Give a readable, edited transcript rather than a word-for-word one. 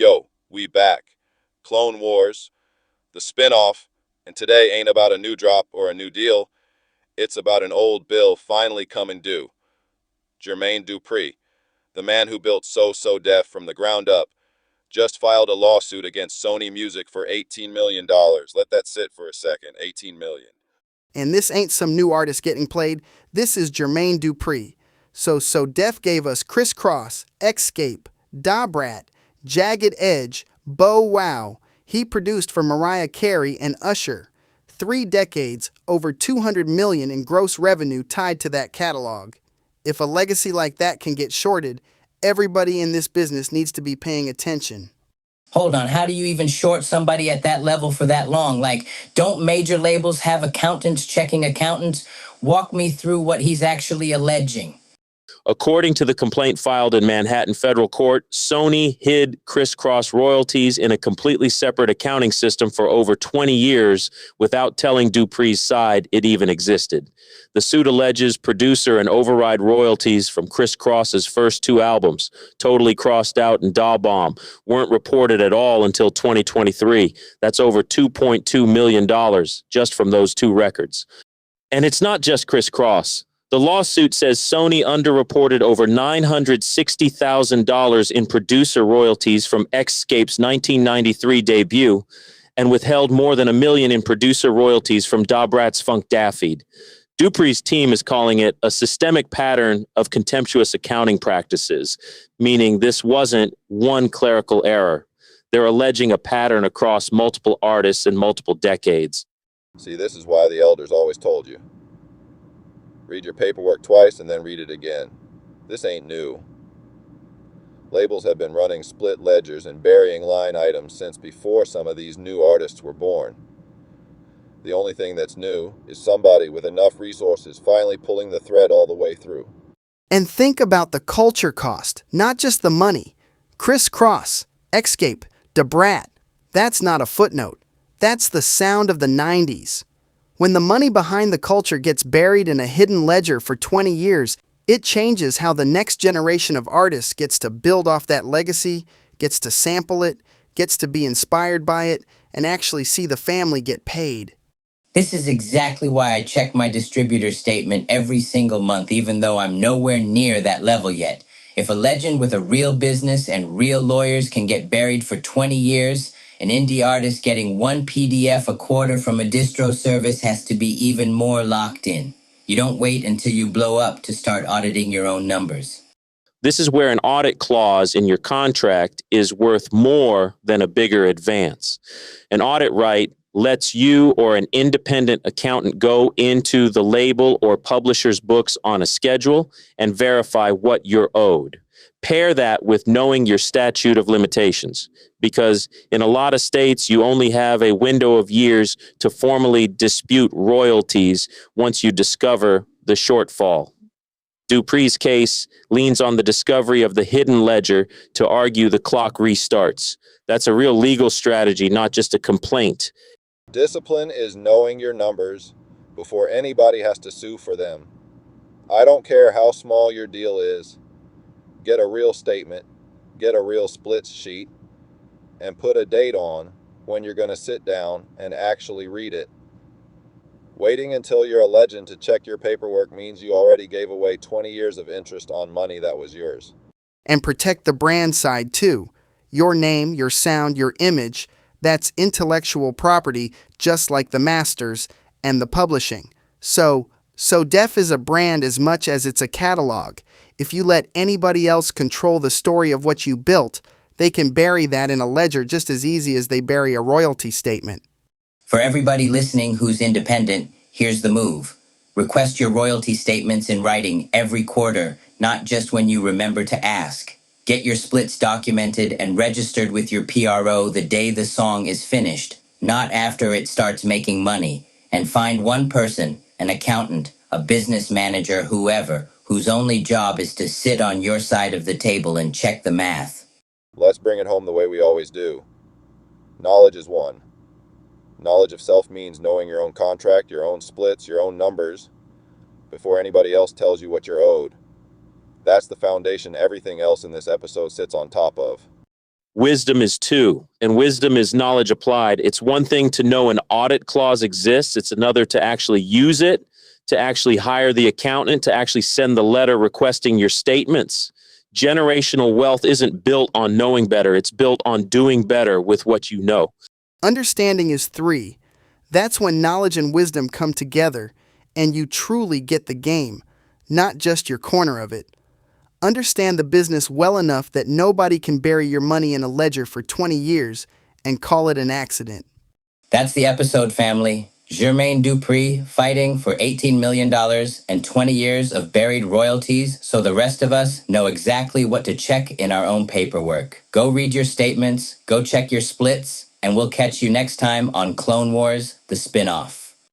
Yo, we back. Clone Wars, the spin-off, and today ain't about a new drop or a new deal. It's about an old bill finally coming due. Jermaine Dupri, the man who built So Def from the ground up, just filed a lawsuit against Sony Music for $18 million. Let that sit for a second. 18 million. And this ain't some new artist getting played. This is Jermaine Dupri. So Def gave us Kris Kross, Xscape, Brat, Jagged Edge, Bow Wow. He produced for Mariah Carey and Usher. 3 decades, over 200 million in gross revenue tied to that catalog. If a legacy like that can get shorted, everybody in this business needs to be paying attention. Hold on, how do you even short somebody at that level for that long? Like, don't major labels have accountants checking accountants? Walk me through what he's actually alleging. According to the complaint filed in Manhattan federal court, Sony hid Kris Kross royalties in a completely separate accounting system for over 20 years without telling Dupri's side it even existed. The suit alleges producer and override royalties from Kris Kross's first 2 albums, Totally Crossed Out and Da Bomb, weren't reported at all until 2023. That's over $2.2 million just from those 2 records. And it's not just Kris Kross. The lawsuit says Sony underreported over $960,000 in producer royalties from Xscape's 1993 debut and withheld more than $1 million in producer royalties from Brat's Funk Daffy. Dupri's team is calling it a systemic pattern of contemptuous accounting practices, meaning this wasn't one clerical error. They're alleging a pattern across multiple artists and multiple decades. See, this is why the elders always told you. Read your paperwork twice and then read it again. This ain't new. Labels have been running split ledgers and burying line items since before some of these new artists were born. The only thing that's new is somebody with enough resources finally pulling the thread all the way through. And think about the culture cost, not just the money. Kris Kross, Xscape, Brat. That's not a footnote. That's the sound of the 90s. When the money behind the culture gets buried in a hidden ledger for 20 years, it changes how the next generation of artists gets to build off that legacy, gets to sample it, gets to be inspired by it, and actually see the family get paid. This is exactly why I check my distributor statement every single month, even though I'm nowhere near that level yet. If a legend with a real business and real lawyers can get buried for 20 years, an indie artist getting 1 PDF a quarter from a distro service has to be even more locked in. You don't wait until you blow up to start auditing your own numbers. This is where an audit clause in your contract is worth more than a bigger advance. An audit right lets you or an independent accountant go into the label or publisher's books on a schedule and verify what you're owed. Pair that with knowing your statute of limitations, because in a lot of states, you only have a window of years to formally dispute royalties once you discover the shortfall. Dupri's case leans on the discovery of the hidden ledger to argue the clock restarts. That's a real legal strategy, not just a complaint. Discipline is knowing your numbers before anybody has to sue for them. I don't care how small your deal is. Get a real statement, get a real splits sheet, and put a date on when you're going to sit down and actually read it. Waiting until you're a legend to check your paperwork means you already gave away 20 years of interest on money that was yours. And protect the brand side too. Your name, your sound, your image, that's intellectual property, just like the masters and the publishing. So Def is a brand as much as it's a catalog. If you let anybody else control the story of what you built, they can bury that in a ledger just as easy as they bury a royalty statement. For everybody listening who's independent, here's the move. Request your royalty statements in writing every quarter, not just when you remember to ask. Get your splits documented and registered with your PRO the day the song is finished, not after it starts making money. And find one person, an accountant, a business manager, whoever, whose only job is to sit on your side of the table and check the math. Let's bring it home the way we always do. Knowledge is one. Knowledge of self means knowing your own contract, your own splits, your own numbers, before anybody else tells you what you're owed. That's the foundation everything else in this episode sits on top of. wisdom is two, and wisdom is knowledge applied. It's one thing to know an audit clause exists. It's another to actually use it, to actually hire the accountant, to actually send the letter requesting your statements. Generational wealth isn't built on knowing better. It's built on doing better with what you know. Understanding is three. That's when knowledge and wisdom come together and you truly get the game, not just your corner of it. Understand the business well enough that nobody can bury your money in a ledger for 20 years and call it an accident. That's the episode, family. Jermaine Dupri fighting for $18 million and 20 years of buried royalties so the rest of us know exactly what to check in our own paperwork. Go read your statements, go check your splits, and we'll catch you next time on Clone Wars, the spinoff.